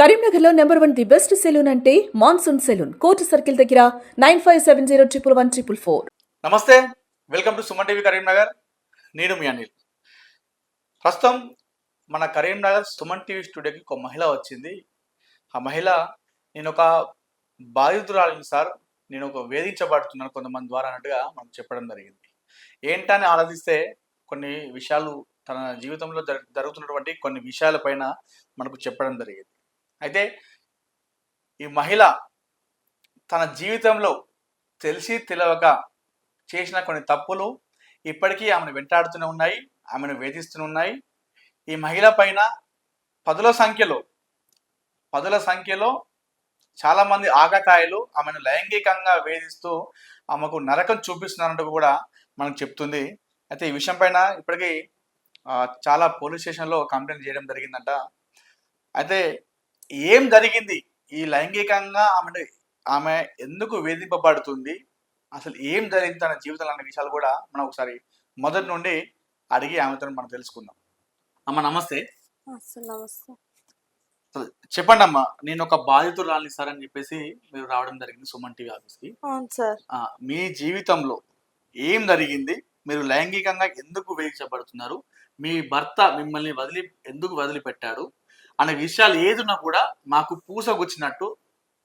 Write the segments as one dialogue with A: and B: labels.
A: కరీంనగర్ లో number 1 the best salon అంటే monsoon salon, court circle దగ్గర 95701144.
B: నమస్తే, welcome to Suman TV Karimnagar. నేను మీ అనిల్. ప్రస్తుతం మన కరీంనగర్ సుమన్ టీవీ స్టూడియోకి ఒక మహిళ వచ్చింది. ఆ మహిళ, నేను ఒక బాధితురాలిని సార్, నేను ఒక వేధించబడుతున్నాను కొంతమంది ద్వారా అన్నట్టుగా మనకు చెప్పడం జరిగింది. ఏంటని ఆలోచిస్తే కొన్ని విషయాలు, తన జీవితంలో జరుగుతున్నటువంటి కొన్ని విషయాలపైన మనకు చెప్పడం జరిగింది. అయితే ఈ మహిళ తన జీవితంలో తెలిసి తెలియక చేసిన కొన్ని తప్పులు ఇప్పటికీ ఆమెను వెంటాడుతూనే ఉన్నాయి, ఆమెను వేధిస్తూనే ఉన్నాయి. ఈ మహిళ పైన పదుల సంఖ్యలో చాలామంది ఆగతాయిలు ఆమెను లైంగికంగా వేధిస్తూ ఆమెకు నరకం చూపిస్తున్నారంటూ కూడా మనకు చెప్తుంది. అయితే ఈ విషయం పైన ఇప్పటికీ చాలా పోలీస్ స్టేషన్లో కంప్లైంట్ చేయడం జరిగిందంట. అయితే ఏం జరిగింది, ఈ లైంగికంగా ఆమె ఎందుకు వేధింపబడుతుంది, అసలు ఏం జరిగింది తన జీవితంలో అనే విషయాలు కూడా మనం ఒకసారి మొదటి నుండి అడిగి ఆమెతో మనం తెలుసుకుందాం. అమ్మ నమస్తే.
C: నమస్తే.
B: చెప్పండి అమ్మా, నేను ఒక బాధితురాలిని సార్ అని చెప్పేసి మీరు రావడం జరిగింది సుమన్ టీవీ ఆఫీస్కి.
C: సార్,
B: మీ జీవితంలో ఏం జరిగింది, మీరు లైంగికంగా ఎందుకు వేధించబడుతున్నారు, మీ భర్త మిమ్మల్ని ఎందుకు వదిలిపెట్టాడు అనే విషయాలు ఏదున్నా కూడా మాకు పూసగుచ్చినట్టు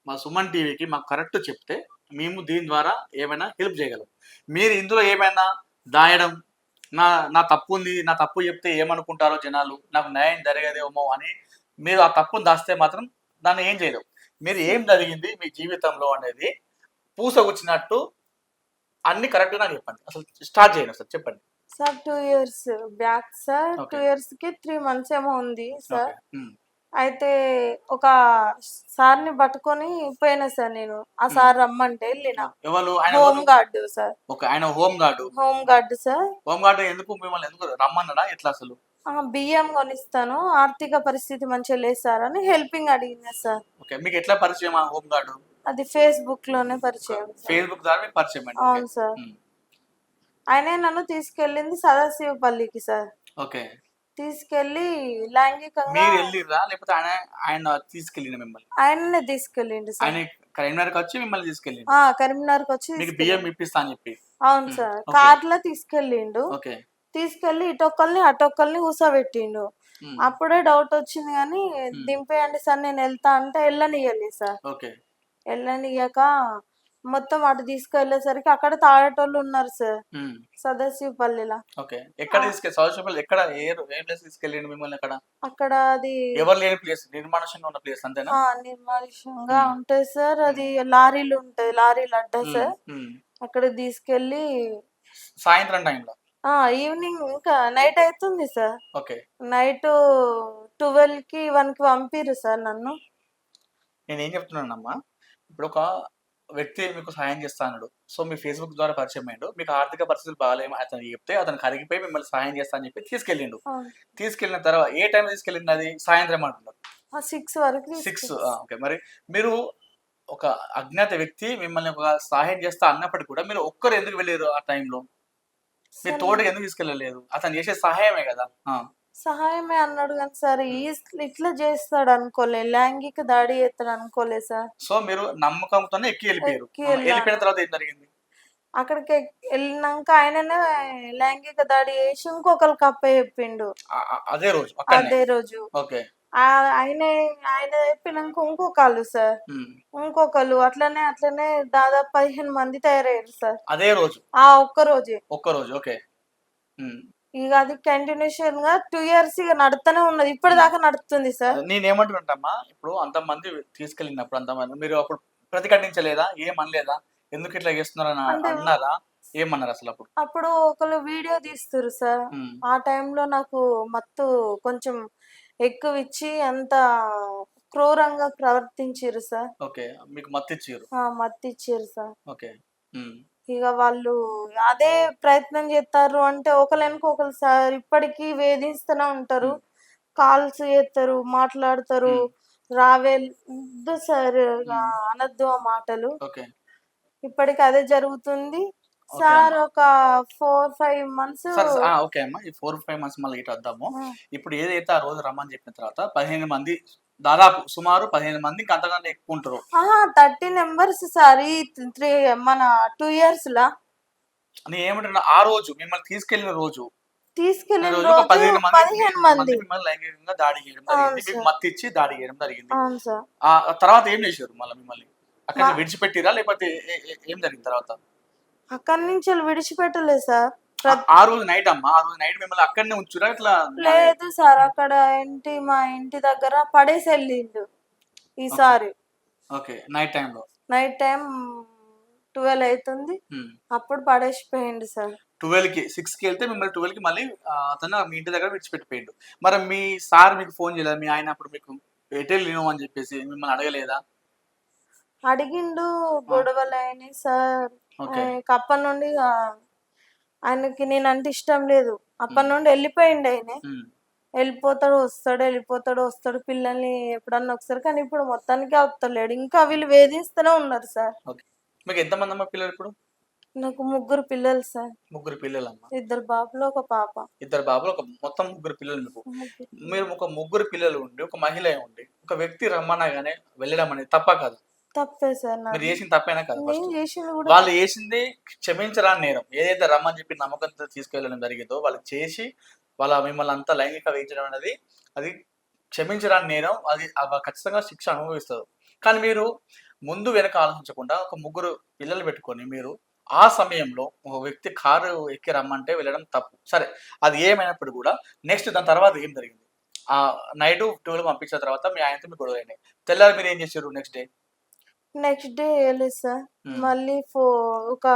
B: మా సుమన్ టీవీకి మాకు కరెక్ట్ చెప్తే మేము దీని ద్వారా ఏమైనా హెల్ప్ చేయగలం. మీరు ఇందులో ఏమైనా దాయడం, నా తప్పు ఉంది, నా తప్పు చెప్తే ఏమనుకుంటారో జనాలు, నాకు న్యాయం జరగదేమో అని మీరు ఆ తప్పును దాస్తే మాత్రం దాన్ని ఏం చేయలేవు. మీరు ఏం జరిగింది మీ జీవితంలో అనేది పూసగుచ్చినట్టు అన్ని కరెక్ట్గా నాకు చెప్పండి. అసలు స్టార్ట్ చేయండి సార్, చెప్పండి
C: sir. 2 years back sir, 2 years కి 3 months ఏమో ఉంది సార్. అయితే ఒక సార్ని పట్టుకొని పోయినా సార్, నేను ఆ సార్ రమ్మంటే వెళ్ళిన. Home guard sir.
B: ఆయన home guard
C: sir.
B: Home guard మిమ్మల్ని ఎందుకు రమ్మన్నాడా, ఎట్లా అసలు?
C: బియ్యం కొనిస్తాను, ఆర్థిక పరిస్థితి మంచిగా లేదు సార్ అని హెల్పింగ్ అడిగిన సార్.
B: మీకు ఎట్లా పరిచయం ఆ హోమ్ గార్డ్?
C: అది ఫేస్బుక్ లోనే పరిచయం.
B: ఫేస్బుక్ ద్వారా మీకు పరిచయం?
C: అవును సార్. ఆయనే నన్ను తీసుకెళ్ళింది సదాశివపల్లికి సార్.
B: ఓకే.
C: తీసుకెళ్లి లైంగికంగా.
B: మీరు వెళ్ళిరా లేకపోతే ఆయన తీసుకెళ్ళిన మిమ్మల్ని?
C: ఆయననే తీసుకెళ్ళిండు సార్.
B: ఆయన కరీంనగర్కి వచ్చి మిమ్మల్ని తీసుకెళ్ళిండు?
C: కరీంనగర్కి వచ్చి
B: మీకు బియ్యం ఇప్పిస్తా అని చెప్పి.
C: అవును సార్. కార్ లో తీసుకెళ్ళిండు.
B: ఓకే.
C: తీసుకెళ్లి ఇటొక్కల్ని అటొక్కల్ని కూసబెట్టిండు. అప్పుడే డౌట్ వచ్చింది కానీ దింపేయండి సార్ నేను వెళ్తా అంటే వెళ్ళనియ్యలేదు సార్.
B: ఓకే.
C: వెళ్ళనియ్యాక మొత్తం అటు తీసుకెళ్లేసరికి అక్కడ తాగేటోళ్ళు ఉన్నారు సార్ సదాశివపల్లిలో.
B: ఓకే. ఎక్కడ సదాశివపల్లి ఎక్కడ ఏ ప్లేస్ తీసుకెళ్ళిండు మిమ్మల్ని? అక్కడ
C: అది
B: ఎవరు లేని ప్లేస్, నిర్మానుష్యంగా ఉన్న ప్లేస్ అంతేనా?
C: నిర్మానుష్యంగా ఉంటాయి సార్. అది లారీలు ఉంటాయి, లారీలు అడ్డా సార్. అక్కడ తీసుకెళ్లి
B: సాయంత్రం టైంలో,
C: ఈవినింగ్ ఇంకా నైట్ అవుతుంది సార్.
B: ఓకే.
C: నైట్ 12కి 1కి పంపిరు సార్ నన్ను.
B: నేను ఏం చెప్తున్నానమ్మా, ఇప్పుడు ఒక వ్యక్తి మీకు సహాయం చేస్తాడు, సో మీ ఫేస్బుక్ ద్వారా పరిచయం అయ్యాడు, మీకు ఆర్థిక పరిస్థితులు బాగాలేమో అతను చెప్తే అతను కరిగిపోయి మిమ్మల్ని సహాయం చేస్తా అని చెప్పి తీసుకెళ్ళిండు. తీసుకెళ్ళిన తర్వాత ఏ టైం తీసుకెళ్ళింది? అది సాయంత్రం అంటున్నారు.
C: 6 వరకు.
B: 6. ఓకే. మరి మీరు ఒక అజ్ఞాత వ్యక్తి మిమ్మల్ని ఒక సహాయం చేస్తా అన్నప్పటికీ కూడా మీరు ఒక్కరు ఎందుకు వెళ్ళారు ఆ టైంలో? మీ తోటకి ఎందుకు తీసుకెళ్ళలేదు? అతను చేసే సహాయమే కదా.
C: సహాయమే అన్నాడు కానీ సార్ ఇట్లా చేస్తాడు అనుకోలే, లైంగిక దాడి చేస్తాడు అనుకోలే సార్.
B: సో మీరు నమ్మకంతోనే ఎక్కి వెళ్ళిపోయారు. వెళ్ళిపోయిన తర్వాత ఏం జరిగింది?
C: అక్కడికి వెళ్ళినాక ఆయననే లైంగిక దాడి చేసి ఇంకొకరికి అప్ప చెప్పిండు
B: అదే రోజు. ఓకే.
C: ఆయన చెప్పినాక ఇంకొకళ్ళు సార్, ఇంకొకళ్ళు అట్లనే దాదాపు 15 మంది తయారయ్యారు సార్
B: అదే రోజు.
C: ఒక్క రోజు.
B: ఓకే.
C: ఇక అది కంటిన్యూషన్ గా 2 years ఇక నడుస్తూనే ఉన్నది, ఇప్పటిదాకా నడుస్తుంది సార్.
B: నేనేమంటున్నామ్మా, ఇప్పుడు అంతమంది తీసుకెళ్ళినప్పుడు అంతమంది మీరు అప్పుడు ప్రతిఘటించలేదా? ఏమనలేదా? ఎందుకు ఇట్లా చేస్తున్నారని అన్నారా? ఏమన్నారు అసలు
C: అప్పుడు ఒకళ్ళు వీడియో తీస్తారు సార్. ఆ టైంలో నాకు మత్తు కొంచెం ఎక్కువ ఇచ్చి అంత క్రూరంగా ప్రవర్తించారు సార్.
B: ఓకే. మీకు మత్తిచ్చారు
C: సార్.
B: ఓకే.
C: ఇక వాళ్ళు అదే ప్రయత్నం చేస్తారు అంటే ఒకరు సార్ ఇప్పటికీ వేధిస్తూనే ఉంటారు, కాల్స్ చేస్తారు, మాట్లాడతారు. రావేద్దు సార్, అనద్దు ఆ మాటలు. ఇప్పటికి అదే జరుగుతుంది సార్. ఒక 4-5 months.
B: ఓకే అమ్మా, ఈ 4-5 months మళ్ళీ ఇటు వద్దాము. ఇప్పుడు ఏదైతే ఆ రోజు రమ్మని చెప్పిన తర్వాత 15 మంది దాదాపు సుమారు 15 మంది ఇంకా అంతకన్నా ఎక్కువ ఉంటారు.
C: 30 మెంబర్స్ సార్ ఈ 3 మన 2 ఇయర్స్ లా
B: నేను ఏమంటున్నా ఆ రోజు మిమ్మల్ని తీసుకెళ్లిన రోజు
C: తీసుకెళ్లిన
B: రోజు ఒక
C: రోజు
B: 15
C: 15 మంది.
B: మిమ్మల్ని లైంగికంగా దాడి చేయడం
C: అవును
B: జరిగింది. మీకు
C: సార్.
B: మత్తు ఇచ్చి దాడి చేయడం జరిగింది.
C: అవును సార్.
B: ఆ తర్వాత ఏం చేశారు మళ్ళీ మిమ్మల్ని? అక్కడ
C: మా-
B: విడిచిపెట్టిరా లేకపోతే ఏం జరిగింది తర్వాత?
C: అక్కడి నుంచి విడిచిపెట్టలేదు సార్.
B: ఆ రోజు నైట్ అమ్మా, ఆ రోజు నైట్ మిమ్మల్ని అక్కడనే ఉంచురా ఇట్లా?
C: లేదు సార్, అక్కడ మా ఇంటి దగ్గర పడేసి వెళ్ళిండు ఈసారి.
B: ఓకే, నైట్ టైంలో
C: నైట్ టైం 12 అవుతుంది, అప్పుడు పడేసిపోయిండు సార్.
B: 12కి 6కి వెళ్తే మిమ్మల్ని 12కి మళ్ళీ అతను మీ ఇంటి దగ్గర విడిచిపెట్టిపోయిండు. మరి మీ సార్ మీకు ఫోన్ చేయలేదు? మీ ఆయన అప్పుడు మీకు ఎటు వెళ్ళినావు అని చెప్పేసి మిమ్మల్ని అడగలేదా?
C: అడిగిండు, గొడవలు అయినాయి సార్.
B: ఓకే.
C: అప్పటి నుండి ఆయనకి నేనంటే ఇష్టం లేదు. అప్పటి నుండి వెళ్ళిపోయిండు ఆయన. వెళ్ళిపోతాడు వస్తాడు, వెళ్ళిపోతాడు వస్తాడు, పిల్లల్ని ఎప్పుడన్నా ఒకసారి. కానీ ఇప్పుడు మొత్తానికి వస్తలేడు. ఇంకా వీళ్ళు వేధిస్తూనే ఉన్నారు సార్.
B: ఓకే. మీకు ఎంతమంది అమ్మ పిల్లలు ఇప్పుడు?
C: నాకు 3 పిల్లలు సార్.
B: 3 పిల్లలమ్మ.
C: 2 బాబులు, 1 పాప.
B: 2 బాబులు, మొత్తం 3 పిల్లలు మీకు. మీరు ఒక 3 పిల్లలు ఉండి, ఒక మహిళ ఉండి, ఒక వ్యక్తి రమ్మనగానే వెళ్ళడం అనేది తప్ప కాదు?
C: తప్పే సార్.
B: మీరు చేసింది తప్పైనా కాదు?
C: నేను చేసింది కూడా
B: వాళ్ళు చేసింది క్షమించరాని నేరం. ఏదైతే రమ్మని చెప్పి నమ్మకంతో తీసుకెళ్ళడం జరిగిందో వాళ్ళు చేసి వాళ్ళ మిమ్మల్ని అంతా లైంగిక వేయించడం అనేది అది క్షమించరాని నేరం. అది ఖచ్చితంగా శిక్ష అనుభవిస్తారు. కానీ మీరు ముందు వెనక ఆలోచించకుండా ఒక 3 పిల్లలు పెట్టుకొని మీరు ఆ సమయంలో ఒక వ్యక్తి కారు ఎక్కి రమ్మంటే వెళ్ళడం తప్పు. సరే, అది ఏమైనప్పుడు కూడా నెక్స్ట్ దాని తర్వాత ఏం జరిగింది? ఆ నైట్ 12 పంపించిన తర్వాత మీ ఆయనతో మీకు గొడవ అయినాయి. తెల్లారి మీరు ఏం చేశారు నెక్స్ట్ డే?
C: నెక్స్ట్ డే వెళ్ళలేదు సార్. మళ్ళీ ఒక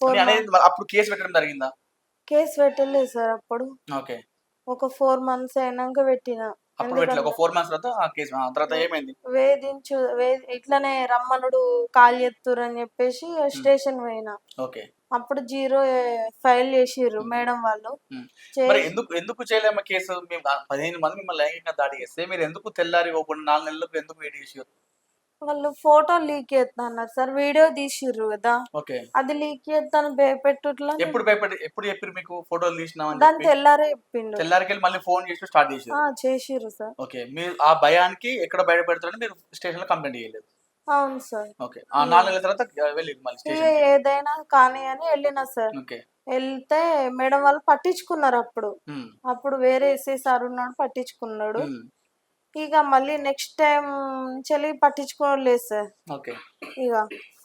C: 4
B: అనేది అప్పుడు కేసు పెట్టడం జరిగిందా?
C: కేసు పెట్టలేదు సార్ అప్పుడు.
B: ఓకే.
C: ఒక 4 మంత్స్ అయినాక పెట్టిన.
B: అప్పుడు పెట్టలే. ఒక 4 మంత్స్ తర్వాత ఆ కేసు తర్వాత ఏమైంది?
C: ఇట్లనే రమ్మనుడు కాల్ చేస్తురు అని చెప్పేసి స్టేషన్ పోయినా.
B: ఓకే.
C: అప్పుడు 0 ఫైల్ చేసిర్రు మేడం వాళ్ళు.
B: మరి ఎందుకు చేయలేమ కేసు? 15 మంది మిమ్మల్ని లైంగికంగా దాడి చేస్తే మీరు ఎందుకు తెల్లారి 4 నెలలకు ఎందుకు వెయిట్ చేసారు?
C: వాళ్ళు ఫోటో లీక్ చేస్తా అన్నారు సార్. వీడియో తీసిర్రు కదా,
B: ఓకే.
C: అది లీక్ చేస్తాను భయపెట్టుట్లా.
B: ఎప్పుడు చెప్పారు మీకు ఫోటోలు తీసినామని?
C: దాని తెల్లారే చెప్పిండు.
B: తెల్లారికి మళ్ళీ ఫోన్ చేసి స్టార్ట్ చేసారు?
C: చేసిర్రు సార్.
B: ఓకే. మీరు ఆ భయానికి ఎక్కడ బయటపెడతారని మీరు స్టేషన్ లో కంప్లైంట్ చేయలేదు?
C: అవును సార్.
B: ఓకే. ఆ 4 నెలల తర్వాత వెళ్ళింది మళ్ళీ స్టేషన్?
C: ఏదైనా కానీ అని వెళ్ళినా సార్.
B: ఓకే.
C: వెళ్తే మేడం వాళ్ళు పట్టించుకున్నారు. అప్పుడు వేరే ఎస్ఐ సార్ ఉన్నాడు, పట్టించుకున్నాడు. ఇక మళ్ళీ నెక్స్ట్ టైం చెల్లి పట్టించుకోలేదు సార్.
B: ఓకే.
C: ఇక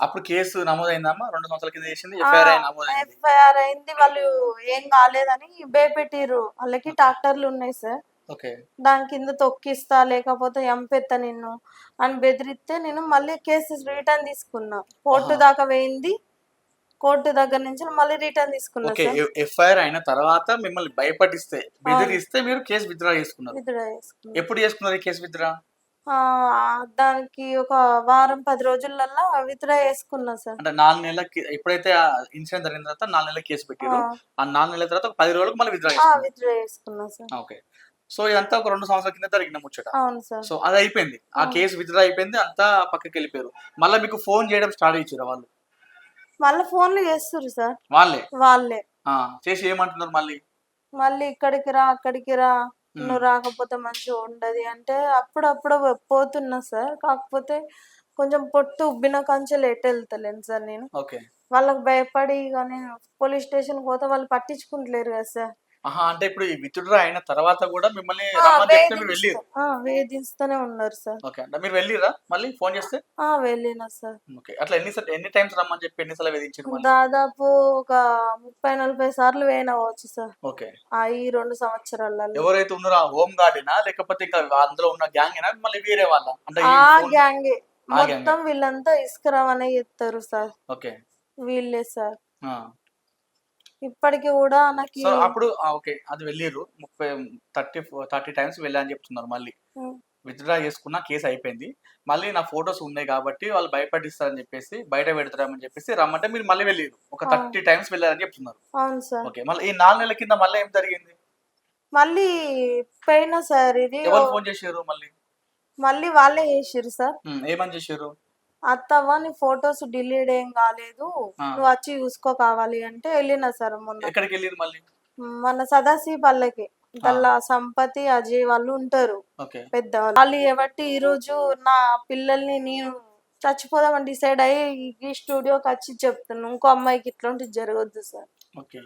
B: అప్పుడు కేసు నమోదైందమ్మా? 2 సంవత్సరాల కింద చేసింది నమోదైంది.
C: ఎఫ్ఐఆర్ అయింది. వాళ్ళు ఏం కాలేదని భయపెట్టిర్రు. వాళ్ళకి ట్రాక్టర్లు ఉన్నాయి సార్.
B: ఓకే.
C: దాని కింద తొక్కిస్తా లేకపోతే ఎంపెత్తా నిన్ను అని బెదిరిస్తే నేను మళ్ళీ కేసు రిటర్న్ తీసుకున్నా. కోర్టు దాకా పోయింది. కోర్టు దగ్గర నుంచి మళ్ళీ రిటర్న్ తీసుకున్నా.
B: ఓకే. ఎఫ్ఐఆర్ అయిన తర్వాత మిమ్మల్ని భయపడిస్తే బెదిరిస్తే మీరు కేసు విత్డ్రా చేసుకున్నారు? ఎప్పుడు చేసుకున్నారు ఈ కేసు విత్డ్రా?
C: దానికి ఒక వారం 10 రోజులలో విత్డ్రా చేసుకున్నా సార్.
B: అంటే 4 నెలలకి ఎప్పుడైతే ఇన్సిడెంట్ జరిగిన తర్వాత 4 నెలల కేసు పెట్టారు. ఆ 4 నెలల తర్వాత ఒక 10 రోజులకు మళ్ళీ విత్డ్రా
C: చేసుకున్నా సార్.
B: ఓకే. సో ఇదంతా ఒక 2 సంవత్సరాల కింద జరిగిన ముచ్చట.
C: అవును సార్.
B: సో అది అయిపోయింది. ఆ కేసు విత్డ్రా అయిపోయింది. అంతా పక్కకి వెళ్ళిపోయారు. మళ్ళీ మీకు ఫోన్ చేయడం స్టార్ట్ చేసారు వాళ్ళు?
C: మళ్ళీ ఫోన్లు చేస్తారు సార్. వాళ్ళే
B: చేసి ఏమంటున్నారు మళ్ళీ?
C: మళ్ళీ ఇక్కడికి రా, అక్కడికి రా, నువ్వు రాకపోతే మంచిగా ఉండదు అంటే అప్పుడప్పుడు పోతున్నా సార్. కాకపోతే కొంచెం పొట్టు ఉబ్బిన కంచెలు ఎటు వెళ్తలేను సార్ నేను. వాళ్ళకి భయపడి ఇక నేను పోలీస్ స్టేషన్ పోతే వాళ్ళు పట్టించుకుంటలేరు కదా సార్.
B: అంటే ఇప్పుడు ఈ విత్డ్రా అయిన తర్వాత కూడా మిమ్మల్ని
C: వేధిస్తూనే ఉన్నారు సార్.
B: ఓకే. అంటే మీరు వెళ్ళిరా మళ్ళీ ఫోన్ చేస్తే?
C: వెళ్ళినా సార్.
B: ఓకే. అట్లా ఎన్ని టైమ్స్ రమ్మని చెప్పి ఎన్నిసార్లు వేధించారు?
C: దాదాపు ఒక 30-40 సార్లు వేయనవచ్చు సార్.
B: ఓకే.
C: ఈ 2 సంవత్సరాలలో.
B: ఎవరైతే ఉన్నారో హోమ్ గార్డేనా లేకపోతే ఇంకా అందులో ఉన్న గ్యాంగేనా మళ్ళీ వేరే వాళ్ళ? అంటే
C: గ్యాంగే మొత్తం. వీళ్ళంతా ఇసుకరావనే చెప్తారు సార్.
B: ఓకే.
C: వీళ్ళే సార్. ఇప్పటికి కూడా నాకు
B: అప్పుడు ఓకే అది వెళ్ళిర్రు 30 టైమ్స్ వెళ్ళని చెప్తున్నారు. మళ్ళీ విత్డ్రా చేసుకున్న కేసు అయిపోయింది. మళ్ళీ నా ఫొటోస్ ఉన్నాయి కాబట్టి వాళ్ళు భయపడిస్తారని చెప్పేసి బయట పెడతారని చెప్పేసి రమ్మంటే మీరు మళ్ళీ వెళ్ళిర్రు. ఒక 30 టైమ్స్ వెళ్ళారని చెప్తున్నారు.
C: అవును సార్.
B: ఓకే. మళ్ళీ ఈ 4 నెలల కింద మళ్ళీ ఏం జరిగింది?
C: మళ్ళీ పోయినా సార్. ఇది
B: ఎవరు ఫోన్ చేశారు
C: మళ్ళీ వాళ్ళే చేసిర్రు సార్.
B: ఏమని చేశారు?
C: అత్తవ్వ నీ ఫొటోస్ డిలీట్ ఏం కాలేదు, నువ్వు వచ్చి చూసుకో కావాలి అంటే వెళ్ళినా సార్. మొన్న
B: ఎక్కడికి వెళ్ళిరు మళ్ళీ?
C: మన సదాశివ పల్లెకి. గల్లా సంపతి అజయ్ వాళ్ళు ఉంటారు
B: ఓకే.
C: పెద్దవాళ్ళు. వాళ్ళు ఏబట్టి ఈరోజు నా పిల్లల్ని నేను చచ్చిపోదామని డిసైడ్ అయ్యి ఈ స్టూడియోకి వచ్చి చెప్తున్నాను. ఇంకో అమ్మాయికి ఇట్లాంటిది జరగొద్దు సార్.
B: ఓకే.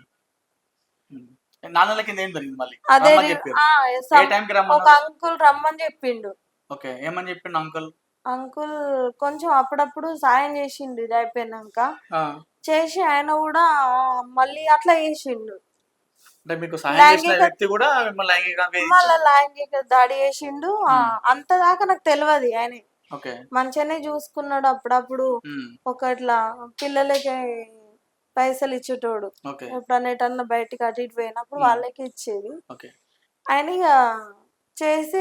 B: హ్మ్. నాన్నల కింద ఏం జరిగింది మళ్ళీ?
C: అదే
B: రమ్మని చెప్పారు. ఏ టైంకి
C: ఒక
B: రమ్మన్నారు?
C: అంకుల్ రమ్మని చెప్పిండు.
B: ఓకే. ఏమని చెప్పిండు అంకుల్?
C: అంకుల్ కొంచెం అప్పుడప్పుడు సాయం చేసిండు ఇది అయిపోయినాక.
B: ఆ!
C: చేసి ఆయన కూడా మళ్ళీ అట్లా చేసిండు.
B: అంటే మీకు సహాయం చేసిన
C: లైంగిక
B: వ్యక్తి కూడా మిమ్మల్ని లైంగికంగా
C: మళ్ళా
B: వేధించాడు.
C: లైంగిక దాడి చేసిండు. అంత దాకా నాకు తెలియదు. ఆయన
B: ఓకే.
C: మంచిగానే చూసుకున్నాడు. అప్పుడప్పుడు
B: హ్మ్.
C: ఒక ఇట్లా పిల్లలకి పైసలు ఇచ్చేటోడు.
B: ఓకే.
C: ఎప్పుడన్నా ఎటన్నా బయటికి అటు ఇటు పోయినప్పుడు వాళ్ళకి ఇచ్చేది.
B: ఓకే.
C: ఆయన ఇక చేసి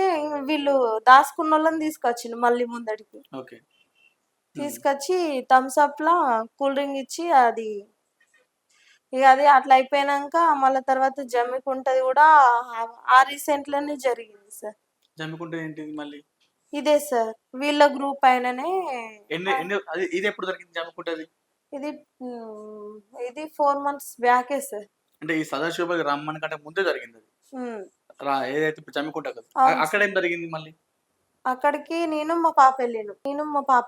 C: వీళ్ళు దాసుకున్నోళ్ళని తీసుకొచ్చిండు మళ్ళీ ముందడికి.
B: ఓకే.
C: తీసుకొచ్చి థమ్స్ అప్ లా కూల్ డ్రింక్ ఇచ్చి అది ఇక అది అట్లా అయిపోయినాక మళ్ళీ తర్వాత జమ్మికుంటది కూడా ఆ రీసెంట్ లోనే జరిగింది సార్.
B: జమ్మికుంటే ఏంటిది మళ్ళీ?
C: ఇదే సార్ వీళ్ళ గ్రూప్ అయిననే
B: ఎన్ని ఎన్ని అది ఇది ఎప్పుడు జరిగింది జమ్మికుంటది?
C: ఇది ఇది 4 months బ్యాకే సార్.
B: అంటే ఈ సదాశివకి రమ్మని కంటే ముందే జరిగింది అది.
C: ఉమ్,
B: ఏదైతే ఇప్పుడు జమ్మికుంట కదా.
C: అవును
B: అక్కడ
C: సార్.
B: ఏం జరిగింది మళ్ళీ?
C: అక్కడికి నేను మా పాప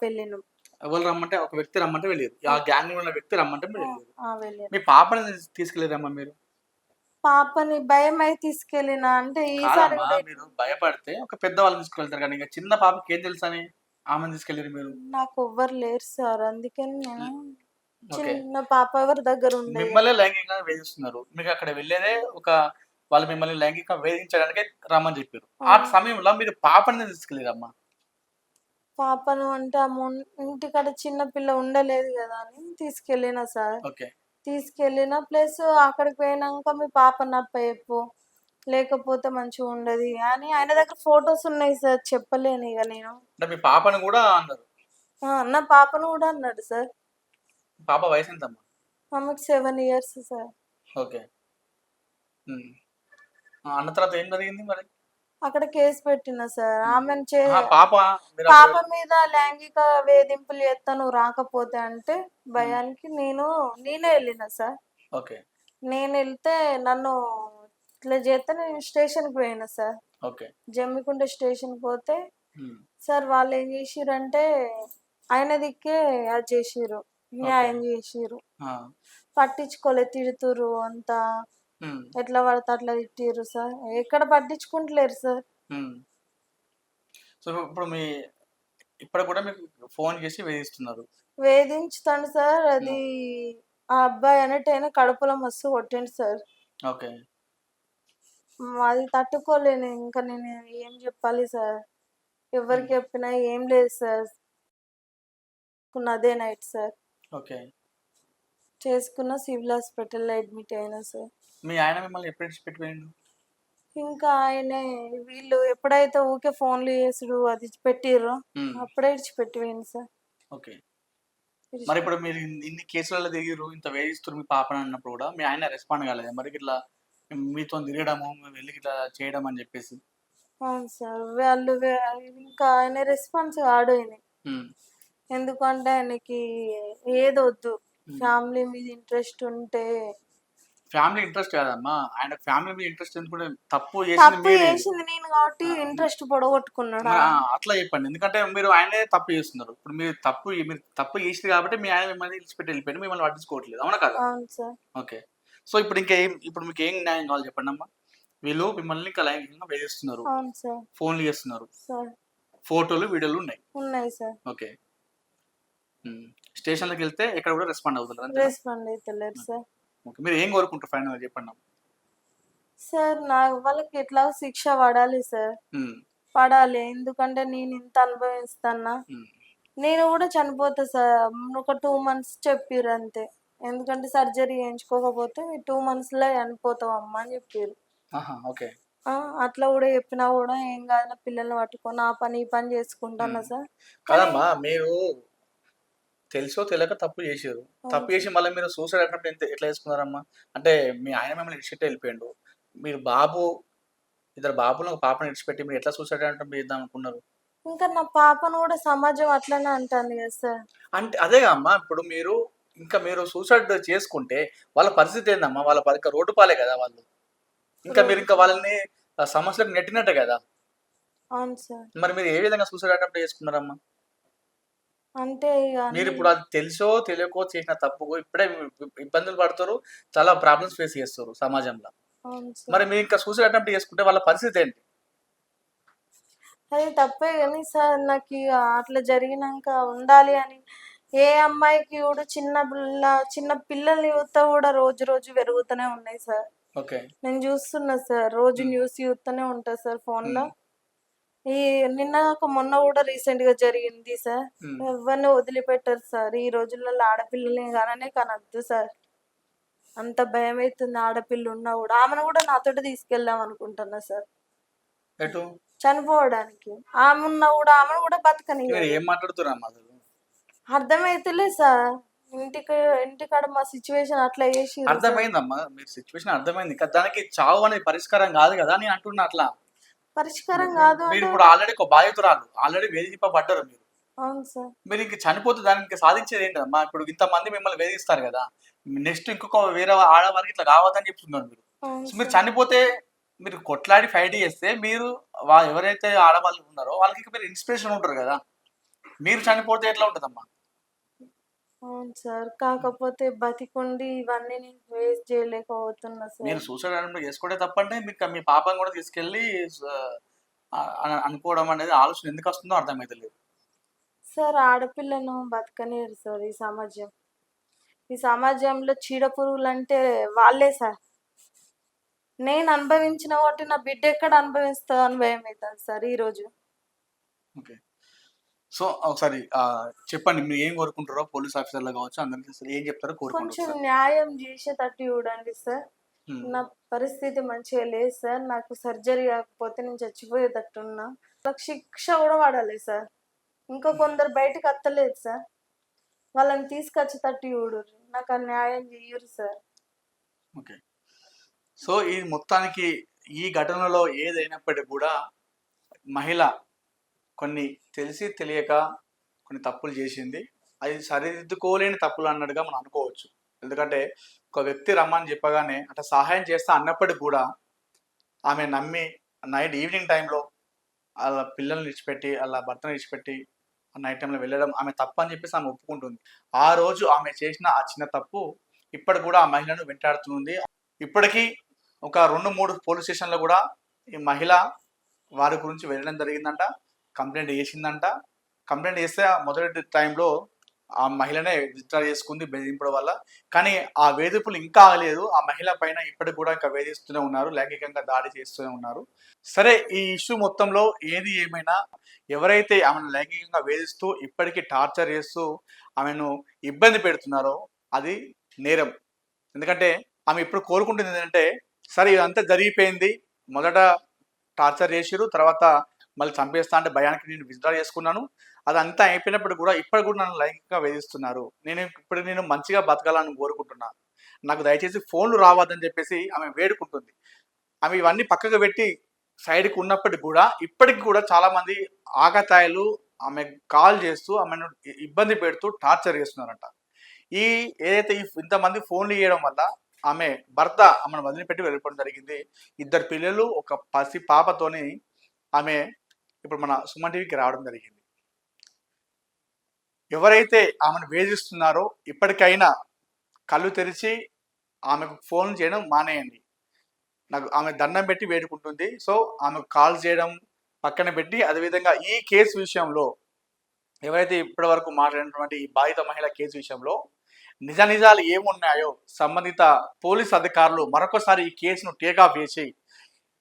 C: వెళ్ళినాం.
B: ఎవరు రమ్మంటే ఒక వ్యక్తి రమ్మంటే వెళ్ళారు. ఆ గ్యాంగ్ ఉన్న వ్యక్తి రమ్మంటే మీరు వెళ్ళారు.
C: వెళ్ళాను.
B: మీ పాపని తీసుకెళ్ళారమ్మా మీరు?
C: పాపని భయం అయి తీసుకెళ్ళిన అంటే ఈసారి
B: కాదమ్మా,
C: కూడా
B: మీరు భయపడితే ఒక పెద్దవాళ్ళని తీసుకెళ్తారు కానీ ఇంకా చిన్న పాపకి ఏం తెలుసని ఆమెను తీసుకెళ్ళారు మీరు?
C: నాకు ఎవ్వరు లేరు సార్. అందుకని నేను
B: ఓకే.
C: చిన్న పాప ఎవరి దగ్గర ఉండేది.
B: మిమ్మల్ని లైంగికంగా వేధిస్తున్నారు. మీకు అక్కడ వెళ్ళేదే ఒక వాళ్ళు మిమ్మల్ని లైంగికంగా వేధించడానికే రమ్మని చెప్పారు. ఆ సమయంలో మీరు పాపని తీసుకెళ్ళారమ్మా?
C: పాపను అంటే ఇంటికాడ చిన్న పిల్ల ఉండలేదు కదా అని తీసుకెళ్ళిన సార్.
B: ఓకే.
C: తీసుకెళ్ళిన ప్లస్ అక్కడికి పోయినాక మీ పాప నప్ప లేకపోతే మంచిగా ఉండదు అని ఆయన దగ్గర ఫొటోస్ ఉన్నాయి సార్. చెప్పలేను ఇక నేను.
B: అంటే మీ పాపను కూడా అన్నారు?
C: నా పాపను కూడా అన్నాడు సార్.
B: పాప వయసు ఎంతమ్మా?
C: ఆమెకు 7 years సార్.
B: ఓకే. ఉమ్. అన్న తర్వాత ఏం జరిగింది మరి?
C: అక్కడ కేసు పెట్టిన సార్. ఆమెను
B: పాప మీరు
C: పాప మీద లైంగిక వేధింపులు చేస్తా నువ్వు రాకపోతే అంటే భయానికి నేనే వెళ్ళిన సార్.
B: ఓకే.
C: నేను వెళ్తే నన్ను ఇట్లా చేస్తే నేను స్టేషన్కి పోయినా సార్.
B: ఓకే.
C: జమ్మికుంట స్టేషన్కి పోతే
B: ఉమ్.
C: సార్ వాళ్ళు ఏం చేసిరంటే ఆయన దిక్కే అది చేసిర్రు, న్యాయం చేసిర్రు. పట్టించుకోలే, తిడుతురు అంతా ఎట్లా పడితే అట్లా తిట్టిర్రు సార్. ఎక్కడ పట్టించుకుంటలేరు సార్.
B: సో ఇప్పుడు ఇప్పుడు కూడా మీకు ఫోన్ చేసి వేధిస్తున్నారు?
C: వేధించుతాను సార్. అది ఆ అబ్బాయి అనేటైనా కడుపులో మస్తు కొట్టిండు సార్.
B: ఓకే.
C: అది తట్టుకోలేను. ఇంకా నేను ఏం చెప్పాలి సార్. ఎవరికి చెప్పినా ఏం లేదు సార్. అదే నైట్ సార్.
B: ఓకే.
C: చేసుకున్న సివిల్ హాస్పిటల్లో అడ్మిట్ అయినా సార్.
B: మీ ఆయన మిమ్మల్ని ఎప్పుడు విడిచిపెట్టిపోయిండు?
C: ఇంకా ఆయన వీళ్ళు ఎప్పుడైతే ఊకే ఫోన్లు చేసుడు అది పెట్టిర్రో అప్పుడే విడిచిపెట్టిపోయింది సార్.
B: ఓకే. మరి ఇప్పుడు మీరు ఇన్ని కేసులలో దిగిరు, ఇంత వేధిస్తున్నారు మీ పాపని అన్నప్పుడు కూడా మీ ఆయన రెస్పాండ్ కాలేదు మరి ఇట్లా మీతో తిరగడము వెళ్ళి ఇట్లా చేయడం అని చెప్పేసి?
C: అవును సార్. వాళ్ళు ఇంకా ఆయన రెస్పాన్స్ కాడు ఆయన. ఎందుకంటే ఆయనకి ఏదొద్దు, ఫ్యామిలీ మీద ఇంట్రెస్ట్ ఉంటే.
B: ఫ్యామిలీ ఇంట్రెస్ట్ కాదమ్మా, ఆయన ఫ్యామిలీ మీద ఇంట్రెస్ట్ ఎందుకంటే తప్పు
C: చేసింది నేను కాబట్టి ఇంట్రెస్ట్ పొడగొట్టుకున్నాడు.
B: అట్లా చెప్పండి. ఎందుకంటే మీరు ఆయనే తప్పు చేస్తున్నారు. ఇప్పుడు మీరు తప్పు చేసింది కాబట్టి మీ ఆయన మిమ్మల్ని విడిచిపెట్టి వెళ్ళిపోయింది, మిమ్మల్ని పట్టించుకోవట్లేదు. అవునా కదా?
C: అవును సార్.
B: ఓకే. సో ఇప్పుడు మీకు ఏం న్యాయం కావాలి చెప్పండి అమ్మా? వీళ్ళు మిమ్మల్ని ఇంకా లైంగికంగా వేధిస్తున్నారు.
C: అవును సార్.
B: ఫోన్లు చేస్తున్నారు
C: సార్.
B: ఫోటోలు వీడియోలు
C: ఉన్నాయి సార్.
B: ఓకే. స్టేషన్లోకి వెళ్తే ఎక్కడ కూడా రెస్పాండ్ అవుతున్నారు?
C: రెస్పాండ్ అవుతలేరు సార్.
B: ఓకే. మీరు ఏం కోరుకుంటారు ఫైనల్ చెప్పండి
C: సార్? వాళ్ళకి ఎట్లా శిక్ష పడాలి సార్. పడాలి. ఎందుకంటే నేను ఇంత అనుభవిస్తానా. నేను కూడా చనిపోతా సార్. ఒక 2 months చెప్పిర్రు అంతే. ఎందుకంటే సర్జరీ చేయించుకోకపోతే 2 months లో చనిపోతావు అమ్మా అని చెప్పారు.
B: ఓకే.
C: అట్లా కూడా చెప్పినా కూడా ఏం కాదు, నా పిల్లల్ని పట్టుకొని ఆ పని ఈ పని చేసుకుంటానా సార్.
B: కాదమ్మా, మీరు తెలుసో తెలియక తప్పు చేసారు. తప్పు చేసి మళ్ళీ మీరు సూసైడ్ అటెంప్ట్ ఎట్లా చేసుకున్నారమ్మా? అంటే మీ ఆయన మిమ్మల్ని విడిచిపెట్టి వెళ్ళిపోయిండు, మీరు ఇద్దరు బాబులు ఒక పాపను విడిచిపెట్టి మీరు ఎట్లా సూసైడ్ అటెంప్ట్ చేద్దాం అనుకున్నారు?
C: ఇంకా నా పాపను కూడా సమాజం అట్లనే అంటుంది కదా సార్.
B: అంటే అదేగా అమ్మా, ఇప్పుడు మీరు సూసైడ్ చేసుకుంటే వాళ్ళ పరిస్థితి ఏందమ్మా? వాళ్ళ రోడ్డు పాలే కదా వాళ్ళు. ఇంకా మీరు ఇంకా వాళ్ళని ఆ సమస్యలకు నెట్టినట్టే కదా.
C: అవును సార్.
B: మరి మీరు ఏ విధంగా సూసైడ్ అటెంప్ట్ చేసుకున్నారమ్మా?
C: అంటే ఇక
B: మీరు
C: అన్ని
B: ఇప్పుడు అది తెలుసో తెలియకో చేసిన తప్పుకు ఇప్పుడే ఇబ్బందులు పడుతురు. చాలా ప్రాబ్లమ్స్ ఫేస్ చేస్తుర్రు సమాజంలో.
C: అవును సార్.
B: మరి మీరు ఇంకా సూసైడ్ అటెంప్ట్ చేసుకుంటే వాళ్ళ పరిస్థితి ఏంటి?
C: అది తప్పే గాని సార్ నాకు ఇక అట్లా జరిగినాక ఉండాలి అని ఏ అమ్మాయికి కూడా చిన్న పిల్లల్ని చూస్తే కూడా రోజు రోజు పెరుగుతూనే ఉన్నాయి సార్.
B: ఓకే.
C: నేను చూస్తున్నా సార్. రోజు
B: హ్మ్.
C: న్యూస్ చూస్తూనే ఉంటా సార్ ఫోన్‌లో.
B: హ్మ్.
C: ఈ నిన్న కాక మొన్న కూడా రీసెంట్‌గా జరిగింది సార్.
B: హ్మ్.
C: ఎవ్వరిని వదిలిపెట్టరు సార్. ఈ రోజులలో ఆడపిల్లల్ని కననే కనొద్దు సార్. అంత భయమైతుంది ఆడపిల్ల ఉన్నా కూడా. ఆమెను కూడా నాతోటి తీసుకెళ్దాం అనుకుంటున్నా సార్.
B: ఎటు?
C: చనిపోవడానికి. ఆమె ఉన్నా కూడా ఆమెను కూడా
B: మీరు
C: బతకనియ్యరు.
B: ఏం మాట్లాడుతుర్రమ్మా అసలు?
C: అర్థమైతలే సార్. ఇంటికాడ మా సిచ్యువేషన్ అట్లా చేసిర్రు సార్.
B: అర్థమైందమ్మా. మీరు సిట్యుయేషన్ అర్థమైంది. దానికి చావు అనేది పరిష్కారం కాదు కదా నేను అంటున్నా అట్లా.
C: పరిష్కారం కాదు అంటే
B: మీరిప్పుడు ఆల్రెడీ ఒక బాధితురాలు. ఆల్రెడీ వేధింపబడ్డారు మీరు.
C: అవును సార్.
B: మీరు ఇంక చనిపోతే దానికి ఇంక సాధించేది ఏంటమ్మా? ఇప్పుడు ఇంతమంది మిమ్మల్ని వేధిస్తారు కదా. నెక్స్ట్ ఇంకొక వేరే ఆడవారికి ఇట్లా కావద్దని చెప్తున్నారు మీరు.
C: అవును
B: సో మీరు
C: సార్.
B: చనిపోతే మీరు కొట్లాడి ఫైట్ చేస్తే మీరు ఎవరైతే ఆడవాళ్ళు ఉన్నారో వాళ్ళకి ఇంక మీరు ఇన్స్పిరేషన్ ఉంటారు కదా. మీరు చనిపోతే ఎట్లా ఉంటదమ్మా?
C: అవును సార్. కాకపోతే బతికుండి ఇవన్నీ నేను ఫేస్ చేయలేకపోతున్నా
B: మీరు
C: సార్.
B: సూసైడ్ అటెంప్ట్ చేసుకుంటే తప్పంటే మీకు మీ పాపని కూడా తీసుకెళ్ళి అనుకోవడం అనేది ఆలోచన ఎందుకు వస్తుందో అర్థమైతలేదు.
C: సార్ ఆడపిల్లను బతకనియరు సార్ ఈ సమాజం. ఈ సమాజంలో చీడపురుగులంటే వాళ్ళే సార్. నేను అనుభవించిన వాటి నా బిడ్డ ఎక్కడ అనుభవిస్తదో అని భయమైతాంది సార్ ఈరోజు.
B: ఓకే. సో ఒకసారి చెప్పండి మీరు ఏం కోరుకుంటారో పోలీస్ ఆఫీసర్‌లో కావచ్చు అందరికి అసలు ఏం చెప్తారో కోరుకోండి
C: కొంచెం
B: ఒకసారి.
C: న్యాయం చేసేటట్టు చూడండి సార్.
B: హ్మ్.
C: నా పరిస్థితి మంచిగా లేదు సార్. నాకు సర్జరీ కాకపోతే నేను చచ్చిపోయేటట్టున్నా. నాకు శిక్ష కూడా పడాలి సార్. ఇంకా కొందరు బయటకి అత్తలేదు సార్. వాళ్ళని తీసుకొచ్చేటట్టు చూడుర్రి. నాకు ఆ న్యాయం చెయ్యుర్రి సార్.
B: ఓకే. సో ఈ మొత్తానికి ఈ ఘటనలో ఏదైనప్పటికి కూడా మహిళ కొన్ని తెలిసి తెలియక కొన్ని తప్పులు చేసింది. అది సరిదిద్దుకోలేని తప్పులు అన్నట్టుగా మనం అనుకోవచ్చు. ఎందుకంటే ఒక వ్యక్తి రమ్మని చెప్పగానే అట్లా సహాయం చేస్తా అన్నప్పటికి కూడా ఆమె నమ్మి నైట్ ఈవినింగ్ టైంలో ఆళ్ళ పిల్లల్ని విడిచిపెట్టి, ఆళ్ళ భర్తను విడిచిపెట్టి నైట్ టైంలో వెళ్ళడం ఆమె తప్పని చెప్పేసి ఆమె ఒప్పుకుంటుంది. ఆ రోజు ఆమె చేసిన ఆ చిన్న తప్పు ఇప్పటికి కూడా ఆ మహిళను వెంటాడుతుంది. ఇప్పటికీ ఒక 2, 3 పోలీస్ స్టేషన్‌లో కూడా ఈ మహిళ వారి గురించి వెళ్ళడం జరిగిందంట. కంప్లెయింట్ చేసిందంట. కంప్లెయింట్ చేస్తే ఆ మొదటి టైంలో ఆ మహిళనే విత్‌డ్రా చేసుకుంది బెదిరింపుల వల్ల. కానీ ఆ వేధింపులు ఇంకా ఆగలేదు. ఆ మహిళ పైన ఇప్పటికి కూడా ఇంకా వేధిస్తూనే ఉన్నారు. లైంగికంగా దాడి చేస్తూనే ఉన్నారు. సరే ఈ ఇష్యూ మొత్తంలో ఏది ఏమైనా ఎవరైతే ఆమెను లైంగికంగా వేధిస్తూ ఇప్పటికీ టార్చర్ చేస్తూ ఆమెను ఇబ్బంది పెడుతున్నారో అది నేరం. ఎందుకంటే ఆమె ఇప్పుడు కోరుకుంటుంది ఏంటంటే సరే ఇదంతా జరిగిపోయింది. మొదట టార్చర్ చేసిర్రు. తర్వాత మళ్ళీ చంపేస్తా అంటే భయానికి నేను విత్‌డ్రా చేసుకున్నాను. అదంతా అయిపోయినప్పుడు కూడా ఇప్పటికి కూడా నన్ను లైంగికంగా వేధిస్తున్నారు. నేను మంచిగా బతకాలని కోరుకుంటున్నా. నాకు దయచేసి ఫోన్‌లు రావద్దని చెప్పేసి ఆమె వేడుకుంటుంది. ఆమె ఇవన్నీ పక్కకు పెట్టి సైడ్‌కి ఉన్నప్పటికి కూడా ఇప్పటికి కూడా చాలామంది ఆకతాయిలు ఆమెకు కాల్ చేస్తూ ఆమెను ఇబ్బంది పెడుతూ టార్చర్ చేస్తున్నారంట. ఈ ఏదైతే ఇంతమంది ఫోన్‌లు ఇయ్యడం వల్ల ఆమె భర్త ఆమెను వదిలిపెట్టి వెళ్ళిపోవడం జరిగింది. 2 పిల్లలు, ఒక పసి పాపతోని ఆమె ఇప్పుడు మన సుమన్ టీవీకి రావడం జరిగింది. ఎవరైతే ఆమెను వేధిస్తున్నారో ఇప్పటికైనా కళ్ళు తెరిచి ఆమెకు ఫోన్ చేయడం మానేయండి. నాకు ఆమె దండం పెట్టి వేడుకుంటుంది. సో ఆమెకు కాల్ చేయడం పక్కన పెట్టి అదేవిధంగా ఈ కేసు విషయంలో ఎవరైతే ఇప్పటివరకు మాట్లాడినటువంటి ఈ బాధిత మహిళ కేసు విషయంలో నిజాలు ఏమున్నాయో సంబంధిత పోలీస్ అధికారులు మరొకసారి ఈ కేసును టేకాఫ్ చేసి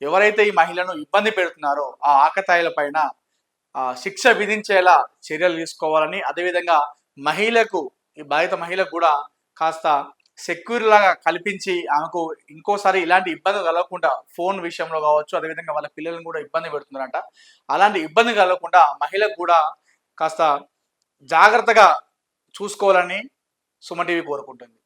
B: ఎవరైతే ఈ మహిళను ఇబ్బంది పెడుతున్నారో ఆ ఆకతాయిల పైన శిక్ష విధించేలా చర్యలు తీసుకోవాలని, అదేవిధంగా మహిళకు ఈ బాధిత మహిళకు కూడా కాస్త సెక్యూర్ లాగా కల్పించి ఆమెకు ఇంకోసారి ఇలాంటి ఇబ్బంది కలగకుండా ఫోన్ విషయంలో కావచ్చు, అదేవిధంగా వాళ్ళ పిల్లలను కూడా ఇబ్బంది పెడుతున్నారంట. అలాంటి ఇబ్బంది కలగకుండా మహిళకు కూడా కాస్త జాగ్రత్తగా చూసుకోవాలని సుమన్ టీవీ కోరుకుంటుంది.